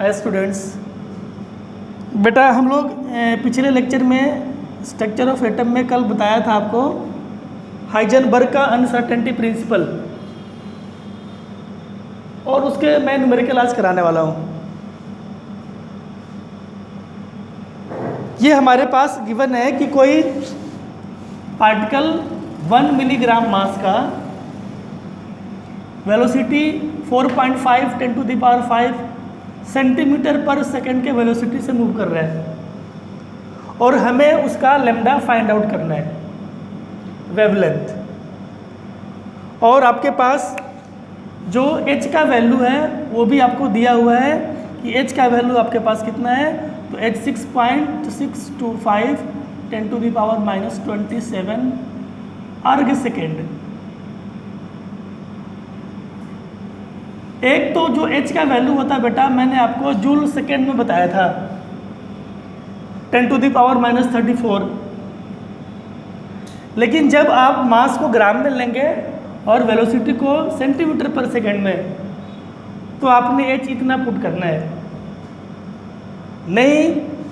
Hi students, बेटा हम लोग पिछले लेक्चर में स्ट्रक्चर ऑफ एटम में कल बताया था आपको हाइजेनबर्ग का अनसर्टेनिटी प्रिंसिपल, और उसके मैं न्यूमेरिकल आज कराने वाला हूँ। ये हमारे पास गिवन है कि कोई पार्टिकल 1 मिलीग्राम मास का वेलोसिटी 4.5 10⁵ सेंटीमीटर पर सेकंड के वेलोसिटी से मूव कर रहा है और हमें उसका लेम्डा फाइंड आउट करना है, वेवलेंथ। और आपके पास जो h का वैल्यू है वो भी आपको दिया हुआ है कि h का वैल्यू आपके पास कितना है, तो h 6.625 10⁻⁻27 अर्ग सेकेंड। एक तो जो h का वैल्यू होता है बेटा, मैंने आपको जूल सेकेंड में बताया था 10⁻34, लेकिन जब आप मास को ग्राम में लेंगे और वेलोसिटी को सेंटीमीटर पर सेकंड में, तो आपने h इतना पुट करना है। नहीं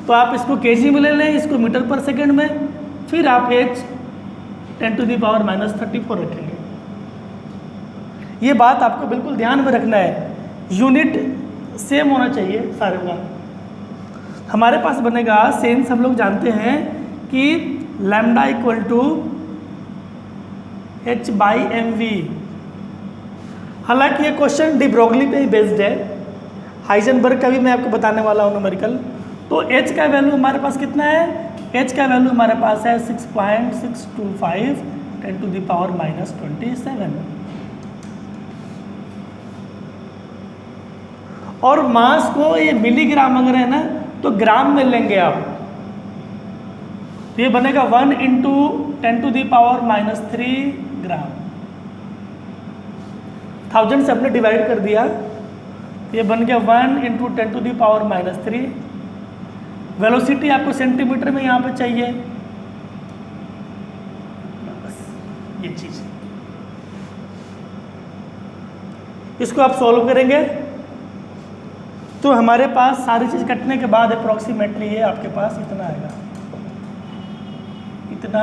तो आप इसको केजी में ले लें, इसको मीटर पर सेकंड में, फिर आप h 10⁻34 रखेंगे। ये बात आपको बिल्कुल ध्यान में रखना है, यूनिट सेम होना चाहिए सारे का। हमारे पास बनेगा सेंस, हम लोग जानते हैं कि लैम्डा इक्वल टू h/mv। हालांकि ये क्वेश्चन डी ब्रोगली पे ही बेस्ड है, हाइजेनबर्ग का भी मैं आपको बताने वाला हूँ न्यूमेरिकल। तो h का वैल्यू हमारे पास कितना है, h का वैल्यू हमारे पास है 6.625 10⁻⁻27। और मास को ये मिलीग्राम अगर है ना तो ग्राम में लेंगे आप, तो ये बनेगा 1 × 10⁻³ ग्राम। 1000 से हमने डिवाइड कर दिया, ये बन गया 1 × 10⁻³ वेलोसिटी आपको सेंटीमीटर में यहाँ पे चाहिए, बस ये चीज। इसको आप सॉल्व करेंगे तो हमारे पास सारी चीज़ कटने के बाद अप्रॉक्सीमेटली ये आपके पास इतना आएगा, इतना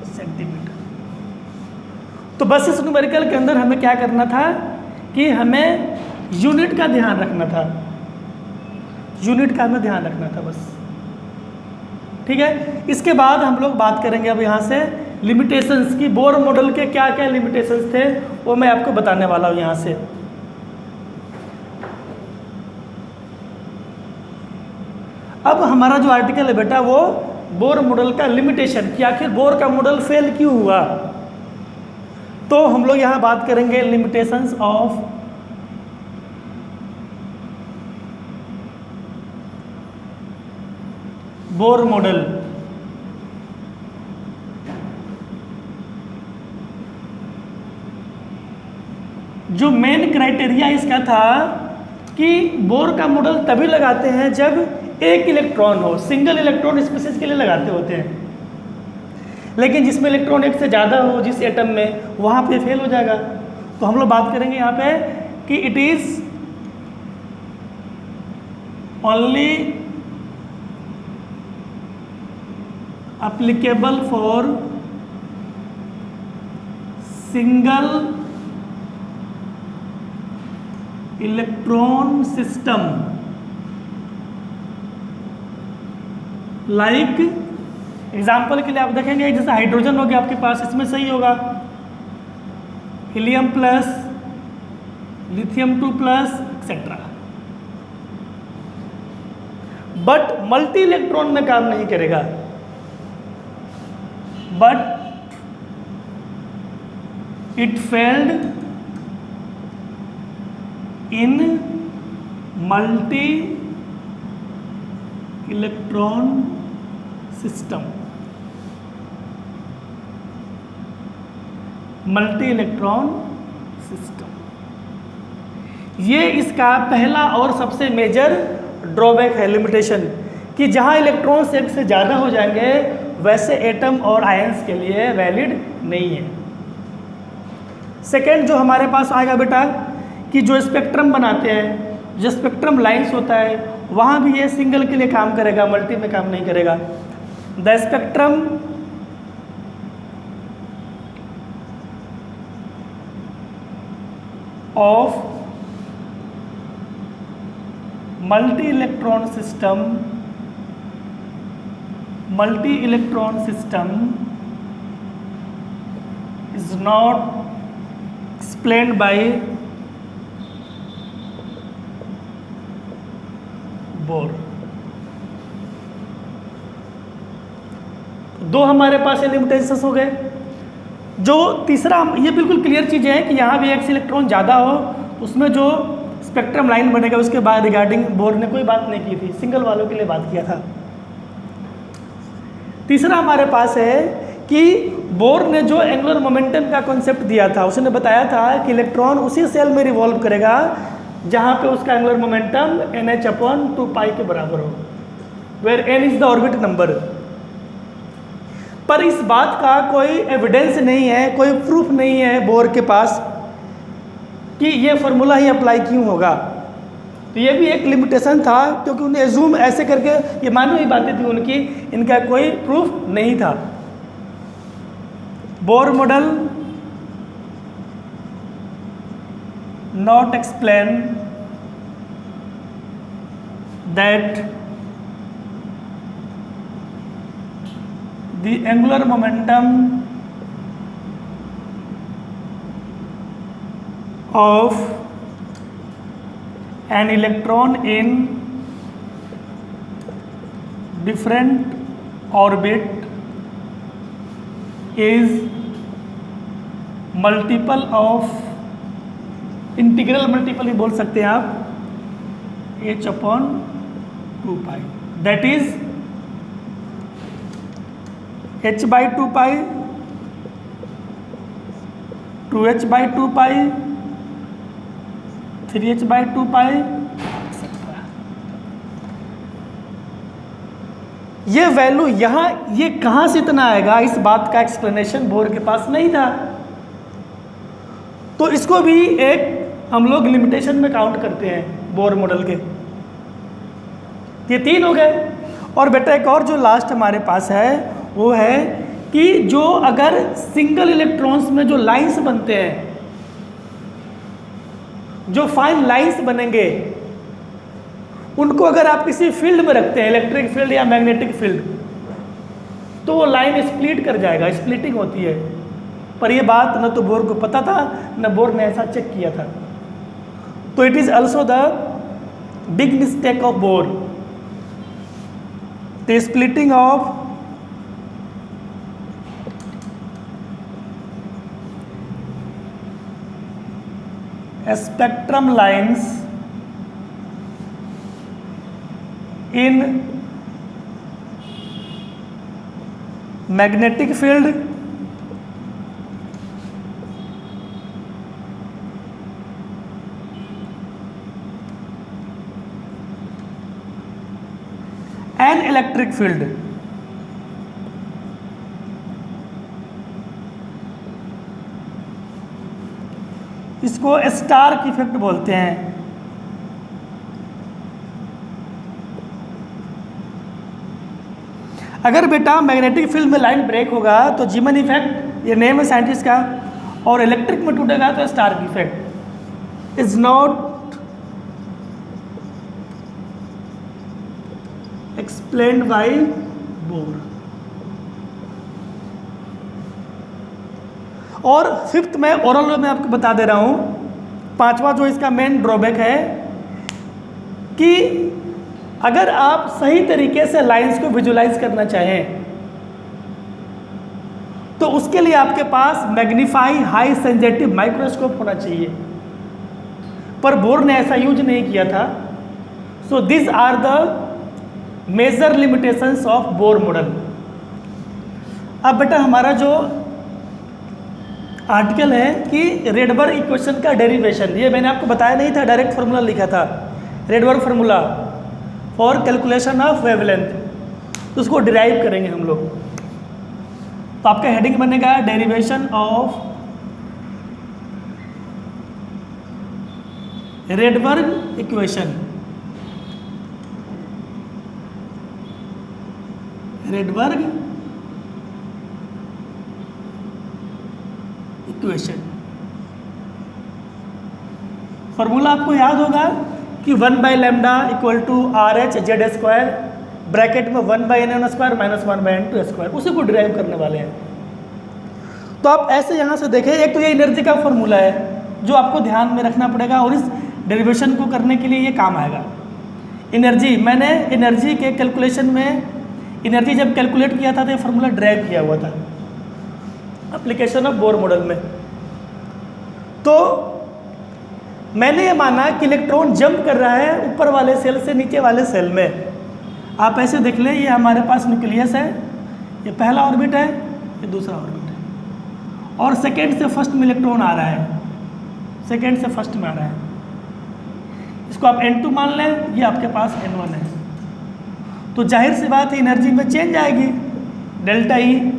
सेंटीमीटर। तो बस इस न्यूमेरिकल के अंदर हमें क्या करना था कि हमें यूनिट का ध्यान रखना था, यूनिट का हमें ध्यान रखना था बस। ठीक है, इसके बाद हम लोग बात करेंगे अब यहाँ से लिमिटेशंस की। बोर मॉडल के क्या क्या लिमिटेशंस थे वो मैं आपको बताने वाला हूँ यहाँ से। अब हमारा जो आर्टिकल है बेटा वो बोर मॉडल का लिमिटेशन, कि आखिर बोर का मॉडल फेल क्यों हुआ। तो हम लोग यहाँ बात करेंगे लिमिटेशंस ऑफ बोर मॉडल। जो मेन क्राइटेरिया इसका था कि बोर का मॉडल तभी लगाते हैं जब एक इलेक्ट्रॉन हो, सिंगल इलेक्ट्रॉन स्पीशीज के लिए लगाते होते हैं, लेकिन जिसमें इलेक्ट्रॉन एक से ज़्यादा हो जिस एटम में, वहाँ पे फेल हो जाएगा। तो हम लोग बात करेंगे यहाँ पे कि it is only applicable for single electron system like. Example के लिए आप देखेंगे जैसे हाइड्रोजन हो गया आपके पास, इसमें सही होगा helium plus, lithium 2 plus etcetera. But multi electron में काम नहीं करेगा, but it failed in multi electron system. Multi electron system, ये इसका पहला और सबसे मेजर ड्रॉबैक है, लिमिटेशन, कि जहां इलेक्ट्रॉन्स एक से ज़्यादा हो जाएंगे वैसे एटम और आयंस के लिए वैलिड नहीं है। सेकेंड जो हमारे पास आएगा बेटा कि जो स्पेक्ट्रम बनाते हैं जो स्पेक्ट्रम लाइंस होता है वहाँ भी ये सिंगल के लिए काम करेगा, मल्टी में काम नहीं करेगा। The spectrum of multi electron system is not explained by Bohr। दो हमारे पास लिमिटेशंस हो गए। जो तीसरा, ये बिल्कुल क्लियर चीज़ है कि यहाँ भी एक्स इलेक्ट्रॉन ज़्यादा हो उसमें जो स्पेक्ट्रम लाइन बनेगा उसके बाद रिगार्डिंग बोर ने कोई बात नहीं की थी, सिंगल वालों के लिए बात किया था। तीसरा हमारे पास है कि बोर ने जो एंगुलर मोमेंटम का कॉन्सेप्ट दिया था, उसने बताया था कि इलेक्ट्रॉन उसी सेल में रिवॉल्व करेगा जहाँ पे उसका एंगुलर मोमेंटम nh/2π के बराबर हो, where n is the orbit number. पर इस बात का कोई एविडेंस नहीं है, कोई प्रूफ नहीं है बोर के पास कि ये फॉर्मूला ही अप्लाई क्यों होगा। तो ये भी एक लिमिटेशन था, क्योंकि उन्हें एज्यूम ऐसे करके ये मानी हुई बातें थी उनकी, इनका कोई प्रूफ नहीं था। Bohr model not explain that the angular momentum of an electron in different orbit is multiple of integral multiple भी बोल सकते हैं आप, h/2π, that is h/2π 2h/2π 3h/2π। ये वैल्यू यहाँ ये कहाँ से इतना आएगा, इस बात का एक्सप्लेनेशन बोर के पास नहीं था। तो इसको भी एक हम लोग लिमिटेशन में काउंट करते हैं बोर मॉडल के। ये तीन हो गए। और बेटा एक और जो लास्ट हमारे पास है वो है कि जो अगर सिंगल इलेक्ट्रॉन्स में जो लाइंस बनते हैं, जो फाइन लाइंस बनेंगे, उनको अगर आप किसी फील्ड में रखते हैं, इलेक्ट्रिक फील्ड या मैग्नेटिक फील्ड, तो वो लाइन स्प्लिट कर जाएगा, स्प्लिटिंग होती है। पर ये बात न तो बोर को पता था, न बोर ने ऐसा चेक किया था। तो it is also the big mistake of Bohr, the splitting of spectrum lines in magnetic field and electric field। इसको स्टार्क इफेक्ट बोलते हैं। अगर बेटा मैग्नेटिक फील्ड में लाइन ब्रेक होगा तो जीमन इफेक्ट, ये नेम है साइंटिस्ट का, और इलेक्ट्रिक में टूटेगा तो Stark effect. Is not explained by Bohr. और फिफ्थ में ओरल में आपको बता दे रहा हूँ, पांचवा जो इसका मेन ड्रॉबैक है कि अगर आप सही तरीके से लाइंस को विजुलाइज करना चाहें तो उसके लिए आपके पास मैग्नीफाई हाई सेंसिटिव माइक्रोस्कोप होना चाहिए, पर बोर ने ऐसा यूज नहीं किया था। So this are the major limitations of Bohr model. अब बेटा हमारा जो आर्टिकल है कि रेडबर्ग इक्वेशन का डेरिवेशन, ये मैंने आपको बताया नहीं था, डायरेक्ट फार्मूला लिखा था, Rydberg formula for calculation of wavelength, तो उसको डिराइव करेंगे हम लोग। तो आपका हेडिंग बनेगा derivation of Rydberg equation, Rydberg equation. Formula आपको याद होगा कि 1/λ equal to R H Z square bracket में 1/n1 square minus 1/n2 square, उसी को डिराइव करने वाले हैं। तो आप ऐसे यहाँ से देखें, एक तो ये एनर्जी का फॉर्मूला है जो आपको ध्यान में रखना पड़ेगा और इस डेरिवेशन को करने के लिए ये काम आएगा। एनर्जी, मैंने एनर्जी के कैलकुलेशन में एनर्जी जब कैलकुलेट किया था तो ये फॉर्मूला ड्राइव किया हुआ था एप्लीकेशन ऑफ बोर मॉडल में। तो मैंने ये माना कि इलेक्ट्रॉन जंप कर रहा है ऊपर वाले सेल से नीचे वाले सेल में। आप ऐसे देख लें, ये हमारे पास न्यूक्लियस है, ये पहला ऑर्बिट है, ये दूसरा ऑर्बिट है, और सेकेंड से फर्स्ट में इलेक्ट्रॉन आ रहा है, सेकेंड से फर्स्ट में आ रहा है। इसको आप n2 मान लें, ये आपके पास n1 है। तो जाहिर सी बात है एनर्जी में चेंज आएगी, डेल्टा ई,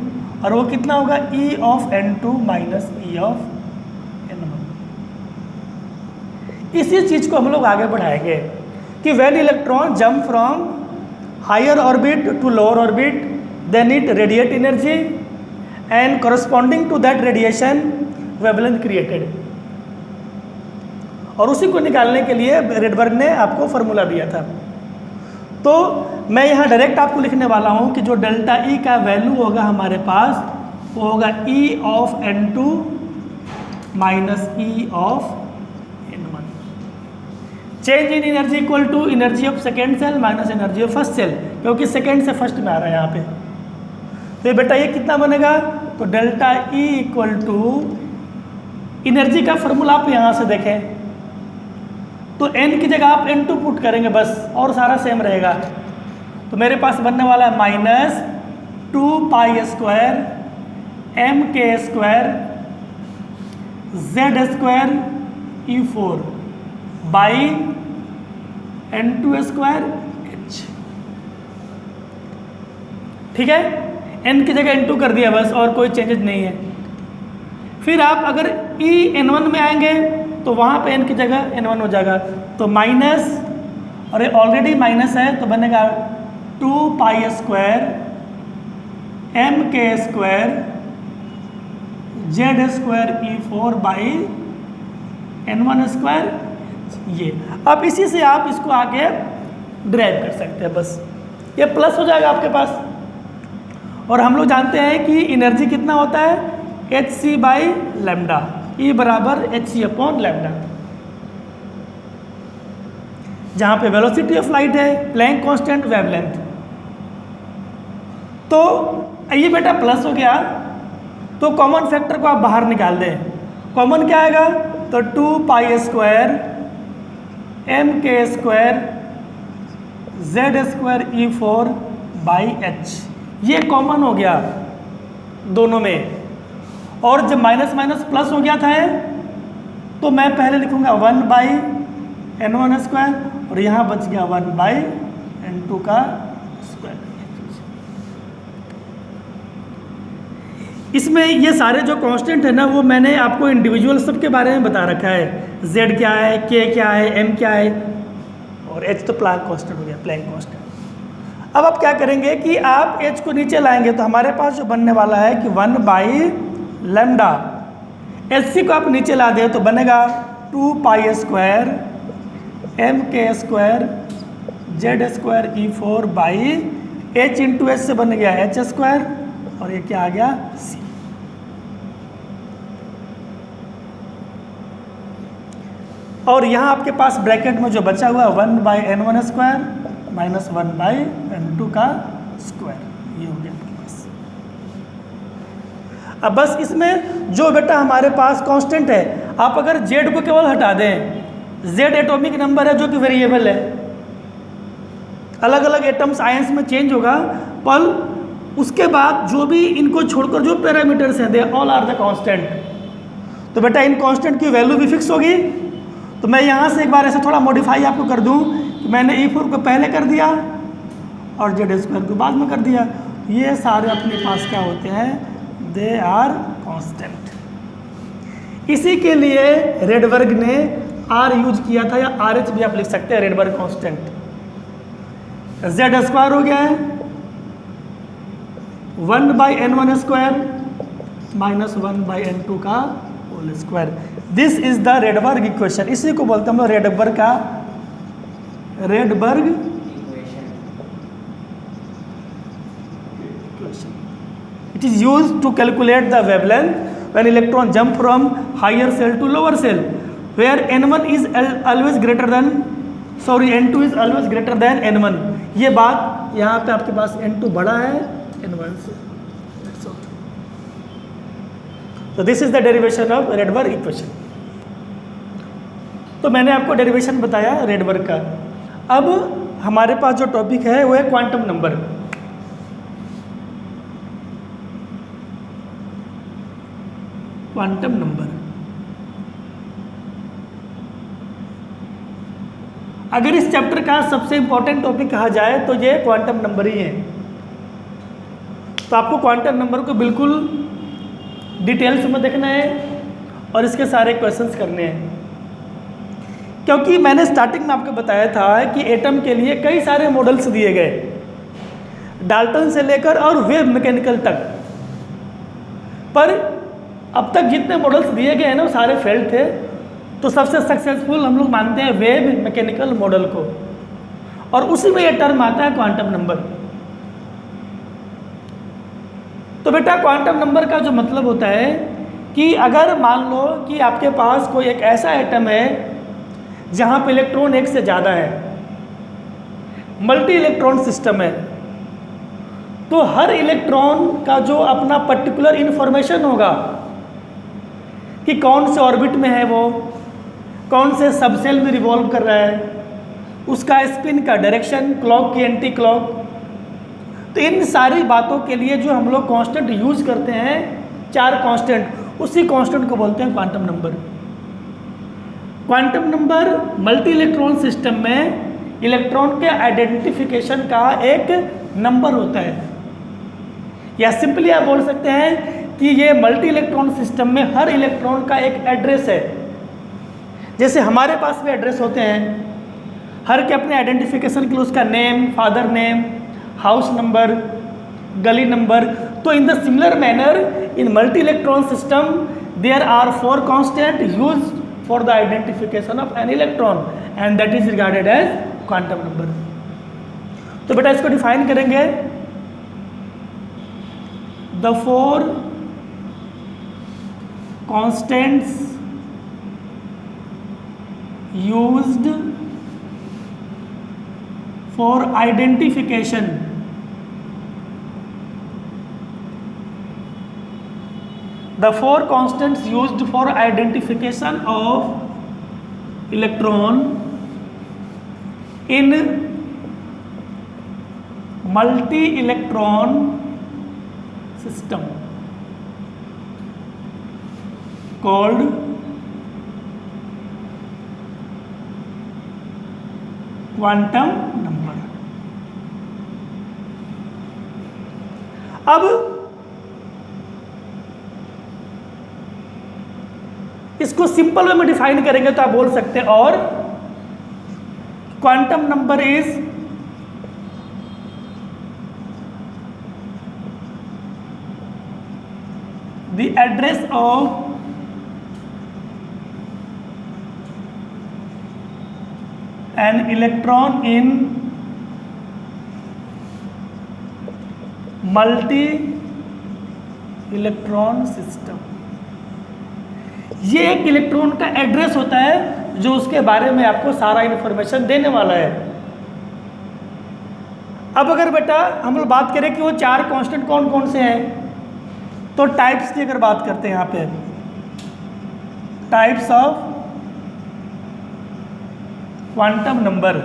और वो कितना होगा, E of n2 minus E of n1। इसी चीज़ को हम लोग आगे बढ़ाएंगे कि when electron jump from higher orbit to lower orbit then it radiate energy and corresponding to that radiation wavelength created. और उसी को निकालने के लिए रेडबर्ग ने आपको फॉर्मूला दिया था। तो मैं यहाँ डायरेक्ट आपको लिखने वाला हूँ कि जो डेल्टा ई का वैल्यू होगा हमारे पास, वो होगा E of n2 minus E of n1। Change in energy equal to energy of second shell minus energy of first shell, क्योंकि सेकेंड से फर्स्ट में आ रहा है यहाँ पे। तो बेटा ये कितना बनेगा, तो delta E equal to energy का फॉर्मूला आप यहाँ से देखें तो n की जगह आप n2 पुट करेंगे बस, और सारा सेम रहेगा। तो मेरे पास बनने वाला है minus 2 square mk square z square E4 by n2 square h। ठीक है, n की जगह n2 कर दिया बस, और कोई चेंजेस नहीं है। फिर आप अगर n1 में आएंगे तो वहाँ पे n की जगह n1 हो जाएगा, तो माइनस, और ये ऑलरेडी माइनस है तो बनेगा 2 square mk square z square E4 by n1 square ये। अब इसी से आप इसको आगे ड्राइव कर सकते हैं, बस ये प्लस हो जाएगा आपके पास। और हम लोग जानते हैं कि एनर्जी कितना होता है, hc बाई लैम्डा, E बराबर hc अपॉन लैम्डा, जहाँ पे वेलोसिटी ऑफ लाइट है, प्लैंक कांस्टेंट, वेवलेंथ। तो ये बेटा प्लस हो गया, तो कॉमन फैक्टर को आप बाहर निकाल दें। कॉमन क्या आएगा, तो 2 square mk square z square E4 by h, ये कॉमन हो गया दोनों में। और जब माइनस माइनस प्लस हो गया था तो मैं पहले लिखूंगा 1/n1 स्क्वायर, और यहाँ बच गया 1/n2 का स्क्वायर। इसमें ये सारे जो कांस्टेंट है ना, वो मैंने आपको इंडिविजुअल सब के बारे में बता रखा है, z क्या है, k क्या है, m क्या है, और h तो प्लैंक कांस्टेंट हो गया, प्लैंक कांस्टेंट। अब आप क्या करेंगे कि आप h को नीचे लाएंगे तो हमारे पास जो बनने वाला है कि 1/λ, hc को आप नीचे ला दें तो बनेगा 2 square mk square z square E4 by h into H से बन गया h स्क्वायर, और ये क्या आ गया, c। और यहाँ आपके पास ब्रैकेट में जो बचा हुआ है 1/n1 स्क्वायर माइनस 1/n2 का स्क्वायर, ये हो गया आपके पास। अब बस इसमें जो बेटा हमारे पास कांस्टेंट है, आप अगर z को केवल हटा दें, z एटॉमिक नंबर है जो कि वेरिएबल है, अलग अलग एटम्स आयंस में चेंज होगा, पर उसके बाद जो भी इनको छोड़कर जो पैरामीटर्स हैं, they all are the constant. तो बेटा इन कांस्टेंट की वैल्यू भी फिक्स होगी। तो मैं यहाँ से एक बार ऐसे थोड़ा मॉडिफाई आपको कर दूँ कि मैंने E4 को पहले कर दिया और z स्क्वायर को बाद में कर दिया। ये सारे अपने पास क्या होते हैं, दे आर कांस्टेंट। इसी के लिए रेडबर्ग ने आर यूज किया था, या आर एच भी आप लिख सकते हैं, रेडबर्ग कांस्टेंट। जेड स्क्वायर हो गया है 1/n1² -1/n2 का whole square. This is the Rydberg equation. इसी को बोलते हैं हम लोग Rydberg equation. It is use to calculate the wavelength when electron jump from higher shell to lower shell, where n1 is always greater than n2 is always greater than n1। ये बात यहाँ पे आपके पास n2 बड़ा है n1 से। तो this is the derivation of Rydberg equation. तो मैंने आपको डेरिवेशन बताया रेडबर्ग का। अब हमारे पास जो टॉपिक है वो है क्वांटम नंबर। क्वांटम नंबर, अगर इस चैप्टर का सबसे इंपॉर्टेंट टॉपिक कहा जाए तो ये क्वांटम नंबर ही है। तो आपको क्वांटम नंबर को बिल्कुल डिटेल्स में देखना है और इसके सारे क्वेश्चंस करने हैं, क्योंकि मैंने स्टार्टिंग में आपको बताया था कि एटम के लिए कई सारे मॉडल्स दिए गए, डाल्टन से लेकर और वेव मैकेनिकल तक। पर अब तक जितने मॉडल्स दिए गए हैं ना वो सारे फेल थे। तो सबसे सक्सेसफुल हम लोग मानते हैं वेव मैकेनिकल मॉडल को, और उसी में ये टर्म आता है क्वांटम नंबर। तो बेटा क्वांटम नंबर का जो मतलब होता है कि अगर मान लो कि आपके पास कोई एक ऐसा एटम है जहाँ पे इलेक्ट्रॉन एक से ज़्यादा है, मल्टी इलेक्ट्रॉन सिस्टम है, तो हर इलेक्ट्रॉन का जो अपना पर्टिकुलर इंफॉर्मेशन होगा कि कौन से ऑर्बिट में है वो, कौन से सबसेल में रिवॉल्व कर रहा है, उसका स्पिन का डायरेक्शन, क्लॉक की एंटी क्लॉक। तो इन सारी बातों के लिए जो हम लोग कांस्टेंट यूज करते हैं, 4 कांस्टेंट, उसी कांस्टेंट को बोलते हैं quantum number. Quantum number multi electron system में इलेक्ट्रॉन के आइडेंटिफिकेशन का एक नंबर होता है, या सिंपली आप बोल सकते हैं कि ये मल्टी इलेक्ट्रॉन सिस्टम में हर इलेक्ट्रॉन का एक एड्रेस है। जैसे हमारे पास भी एड्रेस होते हैं, हर के अपने आइडेंटिफिकेशन के लिए उसका name, father name, house number, गली नंबर। तो in the similar manner in multi electron system there are 4 constant used for the identification of an electron and that is regarded as quantum number. तो बेटा इसको define करेंगे, the 4 constants used for identification the 4 constants used for identification of electron in multi electron system called quantum number. अब इसको simple way में define करेंगे तो आप बोल सकते हैं, और quantum number is the address of an electron in multi electron system। ये एक इलेक्ट्रॉन का एड्रेस होता है जो उसके बारे में आपको सारा इंफॉर्मेशन देने वाला है। अब अगर बेटा हम लोग बात करें कि वो 4 कांस्टेंट कौन कौन से हैं, तो टाइप्स की अगर बात करते हैं, यहाँ पे टाइप्स ऑफ क्वांटम नंबर।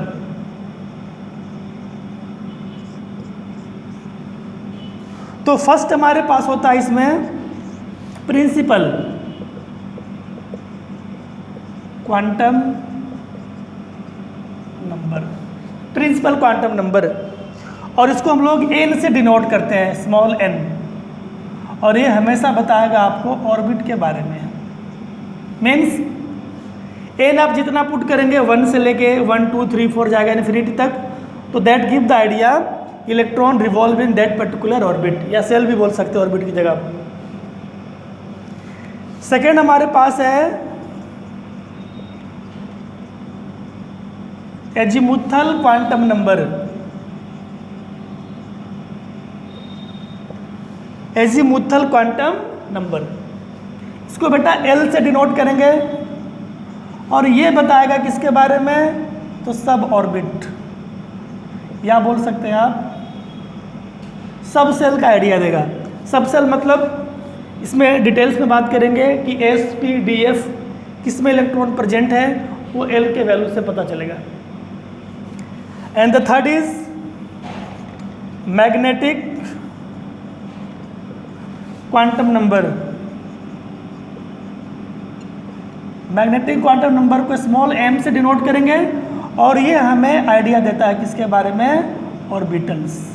तो फर्स्ट हमारे पास होता है इसमें principal quantum number, principal quantum number, और इसको हम लोग n से डिनोट करते हैं, स्मॉल n, और ये हमेशा बताएगा आपको ऑर्बिट के बारे में। मीन्स एन आप जितना पुट करेंगे 1 से लेके 1 2 3 4 जाएगा इन्फिनिटी तक, तो that give the idea electron revolve in that particular orbit, या सेल भी बोल सकते हैं ऑर्बिट की जगह। सेकेंड हमारे पास है azimuthal quantum number. Azimuthal quantum number, इसको बेटा एल से डिनोट करेंगे, और ये बताएगा किसके बारे में, तो सब ऑर्बिट, या बोल सकते हैं आप सब सेल का आइडिया देगा। सब सेल मतलब इसमें डिटेल्स में बात करेंगे कि एस पी डी एफ किस में इलेक्ट्रॉन प्रेजेंट है, वो एल के वैल्यू से पता चलेगा। And the third is magnetic quantum number. Magnetic quantum number को स्मॉल एम से डिनोट करेंगे, और ये हमें आइडिया देता है किसके बारे में, ऑर्बिटल्स।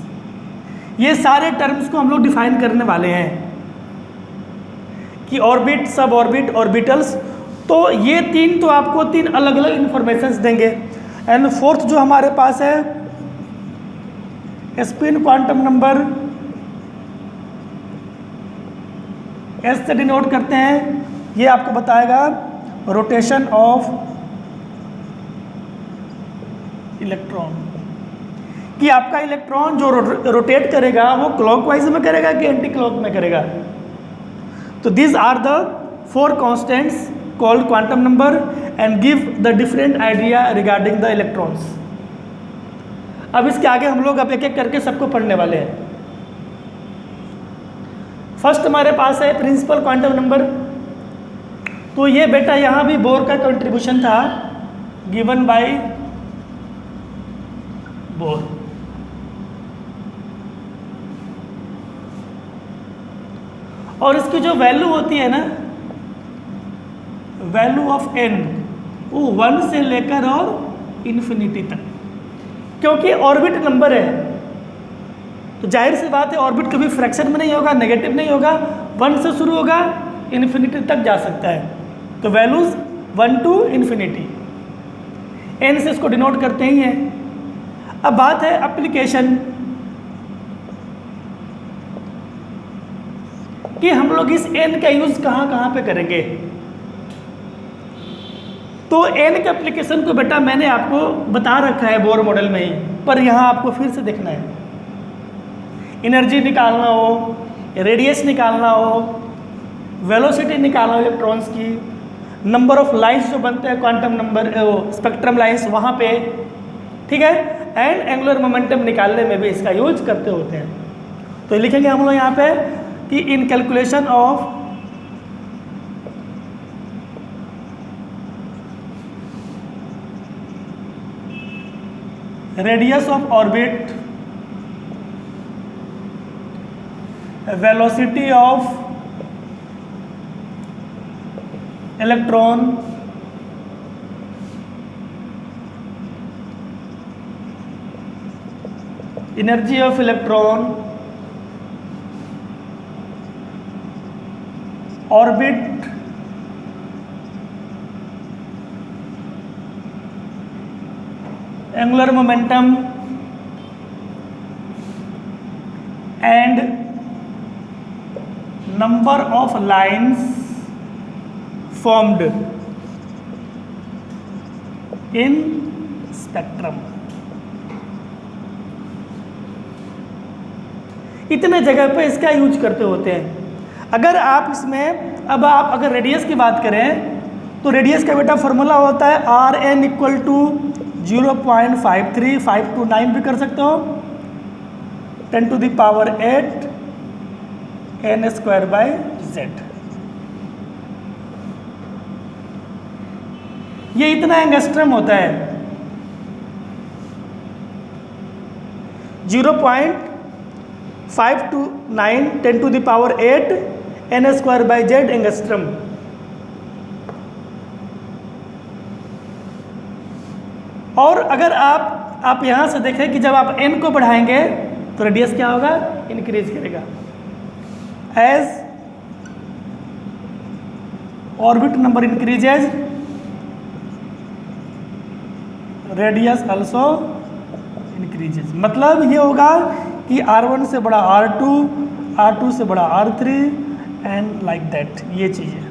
ये सारे टर्म्स को हम लोग डिफाइन करने वाले हैं कि ऑर्बिट, सब ऑर्बिट, ऑर्बिटल्स। तो ये तीन तो आपको तीन अलग अलग इंफॉर्मेशंस देंगे। एंड फोर्थ जो हमारे पास है स्पिन क्वांटम नंबर, एस से डिनोट करते हैं, ये आपको बताएगा रोटेशन ऑफ इलेक्ट्रॉन, कि आपका इलेक्ट्रॉन जो रोटेट करेगा वो क्लॉकवाइज में करेगा कि एंटी क्लॉक में करेगा। तो this are the 4 constants called quantum number and give the different idea regarding the electrons. अब इसके आगे हम लोग अब एक एक करके सबको पढ़ने वाले हैं। फर्स्ट हमारे पास है प्रिंसिपल क्वांटम नंबर। तो ये बेटा यहाँ भी बोर का कंट्रीब्यूशन था, गिवन बाय बोर। और इसकी जो वैल्यू होती है ना, वैल्यू ऑफ एन, वो 1 से लेकर और इन्फिनिटी तक, क्योंकि ऑर्बिट नंबर है तो जाहिर सी बात है ऑर्बिट कभी फ्रैक्शन में नहीं होगा, नेगेटिव नहीं होगा, 1 से शुरू होगा, इन्फिनिटी तक जा सकता है। तो वैल्यूज 1 टू इन्फिनिटी, एन से इसको डिनोट करते ही हैं। अब बात है एप्लीकेशन कि हम लोग इस एन का यूज कहाँ कहाँ पे करेंगे। तो एन के एप्लीकेशन को बेटा मैंने आपको बता रखा है बोर मॉडल में ही, पर यहाँ आपको फिर से देखना है। एनर्जी निकालना हो, रेडियस निकालना हो, वेलोसिटी निकालना हो इलेक्ट्रॉन्स की, नंबर ऑफ लाइंस जो बनते हैं क्वांटम नंबर स्पेक्ट्रम लाइंस वहाँ पे, ठीक है, एंड एंगुलर मोमेंटम निकालने में भी इसका यूज करते होते हैं। तो लिखेंगे हम लोग यहाँ पे कि इन calculation of radius of orbit, velocity of electron, energy of electron, orbit, angular momentum and number of lines formed in spectrum। इतने जगह पे इसका यूज करते होते हैं। अगर आप इसमें अब आप अगर रेडियस की बात करें तो रेडियस का बेटा फॉर्मूला होता है Rn इक्वल टू 0.53529 भी कर सकते हो 10⁸ n²/z। ये इतना एंगस्ट्रम होता है 0.529 10⁸ n²/z एंगस्ट्रम। और अगर आप यहाँ से देखें कि जब आप n को बढ़ाएंगे तो रेडियस क्या होगा, इंक्रीज करेगा। As orbit number increases radius also increases. मतलब ये होगा कि R1 से बड़ा R2, R2 से बड़ा R3 एंड लाइक दैट, ये चीज़ है।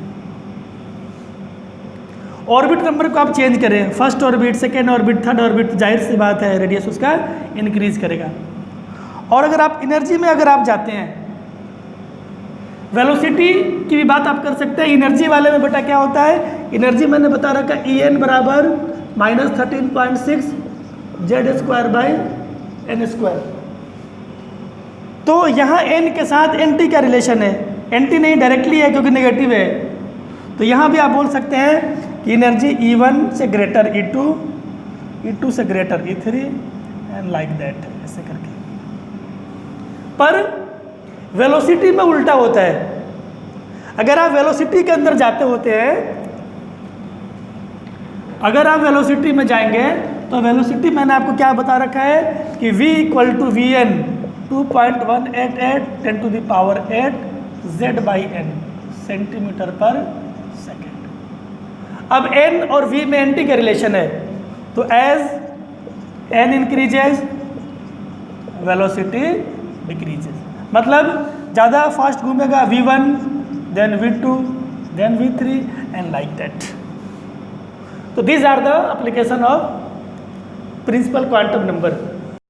ऑर्बिट नंबर को आप चेंज करें, first orbit, second orbit, third orbit, जाहिर सी बात है रेडियस उसका इंक्रीज करेगा। और अगर आप एनर्जी में अगर आप जाते हैं, वेलोसिटी की भी बात आप कर सकते हैं। एनर्जी वाले में बेटा क्या होता है, एनर्जी मैंने बता रखा En बराबर -13.6 Z²/n²। तो यहाँ n के साथ nt का रिलेशन है, nt नहीं डायरेक्टली है क्योंकि नेगेटिव है। तो यहाँ भी आप बोल सकते हैं कि एनर्जी E1 से ग्रेटर E2, E2 से greater E3 and like that, ऐसे करके। पर वेलोसिटी में उल्टा होता है। अगर आप वेलोसिटी के अंदर जाते होते हैं, अगर आप वेलोसिटी में जाएंगे तो वेलोसिटी मैंने आपको क्या बता रखा है कि v = Vn 2.188 × 10⁸ Z/n सेंटीमीटर पर सेकेंड। अब n और v में nt का रिलेशन है, तो as n increases velocity decreases. मतलब ज़्यादा फास्ट घूमेगा v1, then v2, then v3 and like that. तो these are the application of principle quantum number.